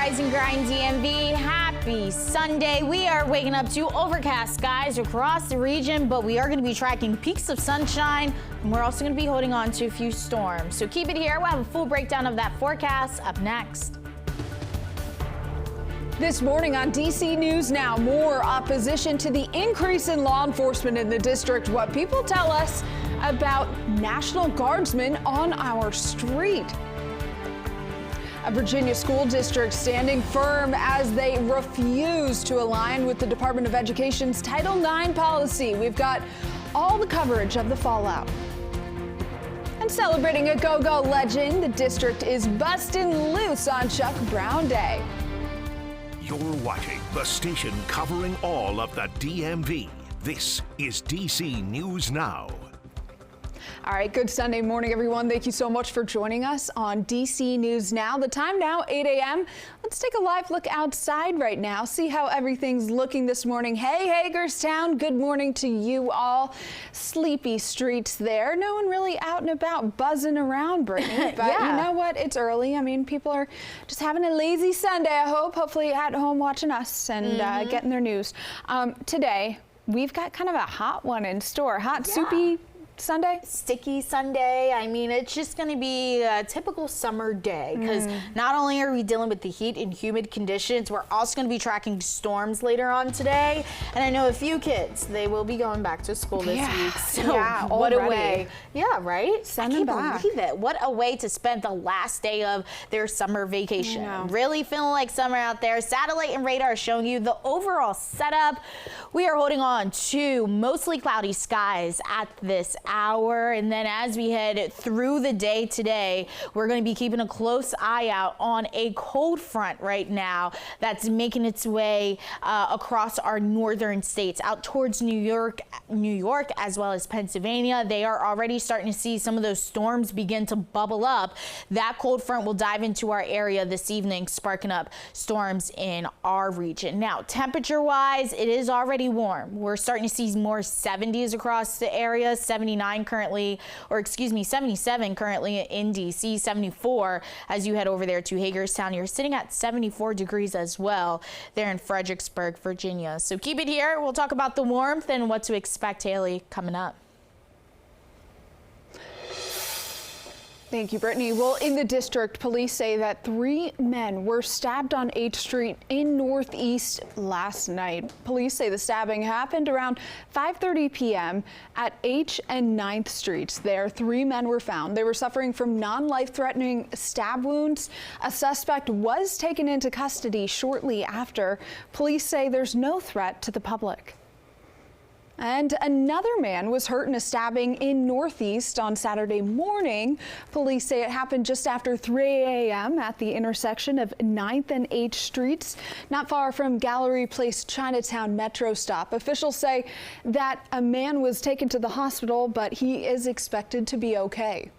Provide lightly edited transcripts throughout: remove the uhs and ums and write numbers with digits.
Rise and Grind DMV. Happy Sunday. We are waking up to overcast skies across the region, but we are going to be tracking peaks of sunshine, and we're also going to be holding on to a few storms. So keep it here. We'll have a full breakdown of that forecast up next. This morning on DC News Now, more opposition to the increase in law enforcement in the district. What people tell us about National Guardsmen on our street. A Virginia school district standing firm as they refuse to align with the Department of Education's Title IX policy. We've got all the coverage of the fallout. And celebrating a go-go legend, the district is busting loose on Chuck Brown Day. You're watching the station covering all of the DMV. This is DC News Now. All right, good Sunday morning, everyone. Thank you so much for joining us on DC News Now. The time now, 8 a.m. Let's take a live look outside right now, see how everything's looking this morning. Hey, Hagerstown, good morning to you all. Sleepy streets there. No one really out and about buzzing around, Brittany. But yeah. You know what? It's early. I mean, people are just having a lazy Sunday, I hope. Hopefully at home watching us and getting their news. Today, we've got kind of a hot one in store. Hot, soupy Sunday? Sticky Sunday. I mean, it's just going to be a typical summer day because not only are we dealing with the heat and humid conditions, we're also going to be tracking storms later on today. And I know a few kids, they will be going back to school this week. So what a way. Yeah, right? Send them back. I can't believe it. What a way to spend the last day of their summer vacation. Really feeling like summer out there. Satellite and radar showing you the overall setup. We are holding on to mostly cloudy skies at this hour, and then as we head through the day today, we're going to be keeping a close eye out on a cold front right now that's making its way across our northern states out towards New York as well as Pennsylvania. They are already starting to see some of those storms begin to bubble up. That cold front will dive into our area this evening, sparking up storms in our region. Now, temperature wise, it is already warm. We're starting to see more 70s across the area, 77 currently in DC, 74 as you head over there to Hagerstown. You're sitting at 74 degrees as well there in Fredericksburg, Virginia. So keep it here. We'll talk about the warmth and what to expect, Haley, coming up. Thank you, Brittany. Well, in the district, police say that 3 men were stabbed on 8th Street in Northeast last night. Police say the stabbing happened around 5:30 p.m. at H and 9th Streets. There, 3 men were found. They were suffering from non-life-threatening stab wounds. A suspect was taken into custody shortly after. Police say there's no threat to the public. And another man was hurt in a stabbing in Northeast on Saturday morning. Police say it happened just after 3 a.m. at the intersection of 9th and H Streets, not far from Gallery Place Chinatown Metro stop. Officials say that a man was taken to the hospital, but he is expected to be okay.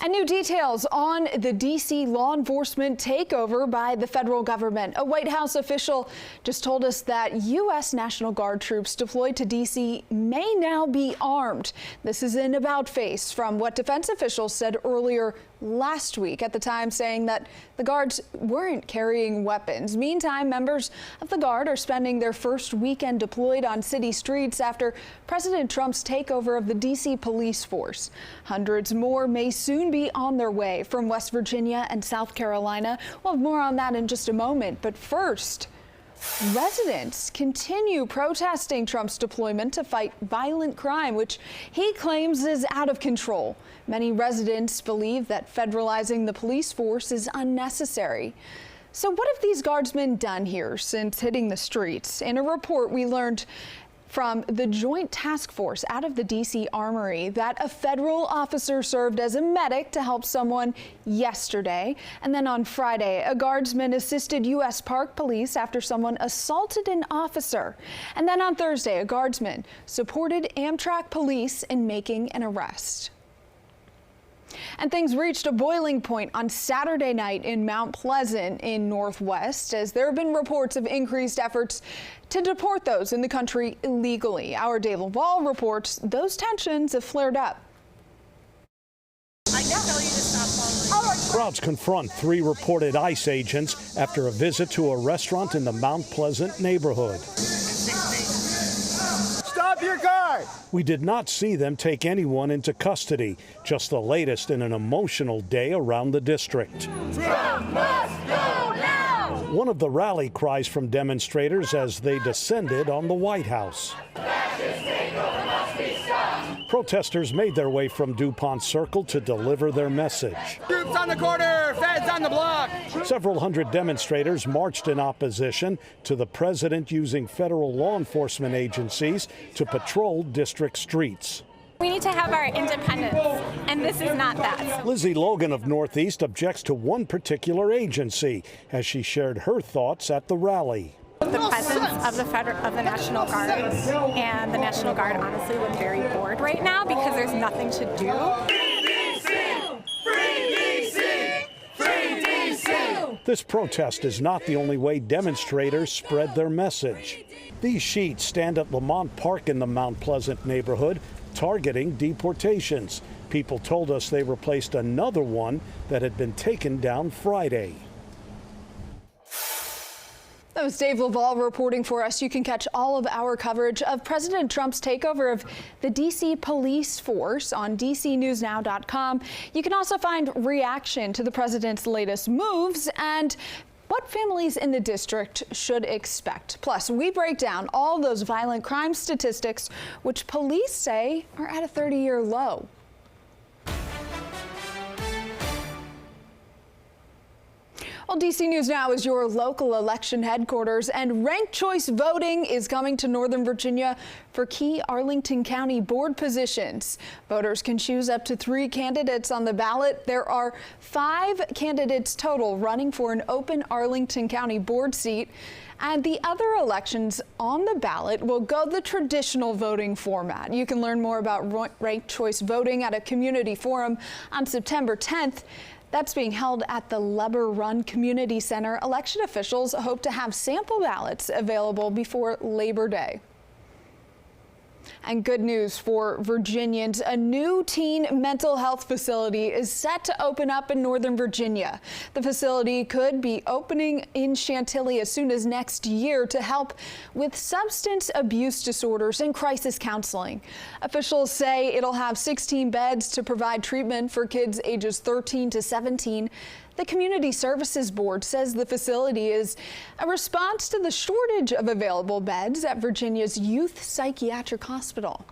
And new details on the D.C. law enforcement takeover by the federal government. A White House official just told us that U.S. National Guard troops deployed to D.C. may now be armed. This is an about-face from what defense officials said earlier last week, at the time saying that the guards weren't carrying weapons. Meantime, members of the Guard are spending their first weekend deployed on city streets after President Trump's takeover of the D.C. police force. Hundreds more may soon be on their way from West Virginia and South Carolina. We'll have more on that in just a moment, but first, residents continue protesting Trump's deployment to fight violent crime, which he claims is out of control. Many residents believe that federalizing the police force is unnecessary. So what have these guardsmen done here since hitting the streets? In a report, we learned from the Joint Task Force out of the D.C. Armory that a federal officer served as a medic to help someone yesterday. And then on Friday, a guardsman assisted U.S. Park Police after someone assaulted an officer. And then on Thursday, a guardsman supported Amtrak police in making an arrest. And things reached a boiling point on Saturday night in Mount Pleasant in Northwest, as there have been reports of increased efforts to deport those in the country illegally. Our Dave Wall reports those tensions have flared up. I can tell you to stop following. Crowds confront 3 reported ICE agents after a visit to a restaurant in the Mount Pleasant neighborhood. Stop your car! We did not see them take anyone into custody, just the latest in an emotional day around the district. Trump must go now! One of the rally cries from demonstrators as they descended on the White House. Protesters made their way from DuPont Circle to deliver their message. Troops on the corner, feds on the block. Several hundred demonstrators marched in opposition to the president using federal law enforcement agencies to patrol district streets. We need to have our independence, and this is not that. Lizzie Logan of Northeast objects to one particular agency as she shared her thoughts at the rally. The presence of the National Guard, and the National Guard honestly look very bored right now because there's nothing to do. Free DC! Free DC! Free DC! This protest is not the only way demonstrators spread their message. These sheets stand at Lamont Park in the Mount Pleasant neighborhood, targeting deportations. People told us they replaced another one that had been taken down Friday. That was Dave Laval reporting for us. You can catch all of our coverage of President Trump's takeover of the D.C. police force on DCNewsNow.com. You can also find reaction to the president's latest moves and what families in the district should expect. Plus, we break down all those violent crime statistics, which police say are at a 30-year low. Well, DC News Now is your local election headquarters, and ranked choice voting is coming to Northern Virginia for key Arlington County board positions. Voters can choose up to 3 candidates on the ballot. There are 5 candidates total running for an open Arlington County board seat. And the other elections on the ballot will go the traditional voting format. You can learn more about ranked choice voting at a community forum on September 10th. That's being held at the Leber Run Community Center. Election officials hope to have sample ballots available before Labor Day. And good news for Virginians. A new teen mental health facility is set to open up in Northern Virginia. The facility could be opening in Chantilly as soon as next year to help with substance abuse disorders and crisis counseling. Officials say it'll have 16 beds to provide treatment for kids ages 13 to 17. The Community Services Board says the facility is a response to the shortage of available beds at Virginia's Youth Psychiatric Hospital.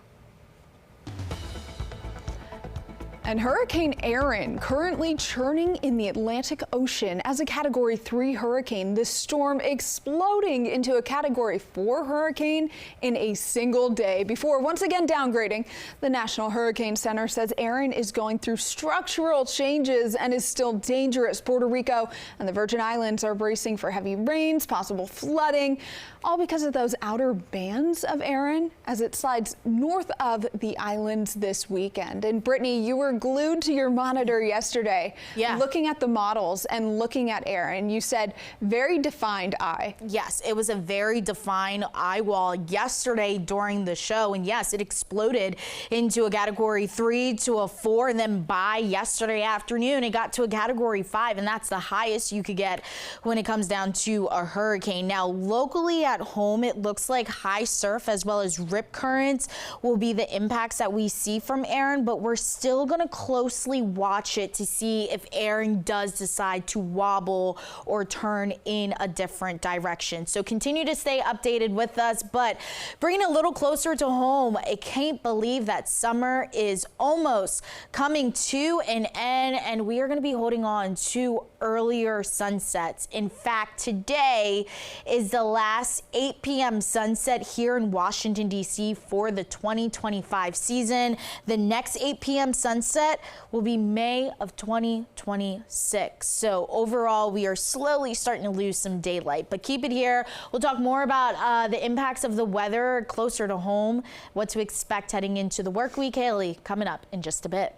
And Hurricane Erin currently churning in the Atlantic Ocean as a Category 3 hurricane. This storm exploding into a Category 4 hurricane in a single day before once again downgrading. The National Hurricane Center says Erin is going through structural changes and is still dangerous. Puerto Rico and the Virgin Islands are bracing for heavy rains, possible flooding, all because of those outer bands of Erin as it slides north of the islands this weekend. And Brittany, you were glued to your monitor yesterday, looking at the models and looking at Erin. You said very defined eye. Yes, it was a very defined eye wall yesterday during the show. And yes, it exploded into a Category 3 to a 4. And then by yesterday afternoon, it got to a Category 5. And that's the highest you could get when it comes down to a hurricane. Now, locally at home, it looks like high surf as well as rip currents will be the impacts that we see from Erin. But we're still going to closely watch it to see if Erin does decide to wobble or turn in a different direction. So continue to stay updated with us, but bringing it a little closer to home, I can't believe that summer is almost coming to an end and we are going to be holding on to earlier sunsets. In fact, today is the last 8 p.m. sunset here in Washington, D.C. for the 2025 season. The next 8 p.m. sunset will be May of 2026. So overall, we are slowly starting to lose some daylight, but keep it here. We'll talk more about the impacts of the weather closer to home, what to expect heading into the work week. Haley, coming up in just a bit.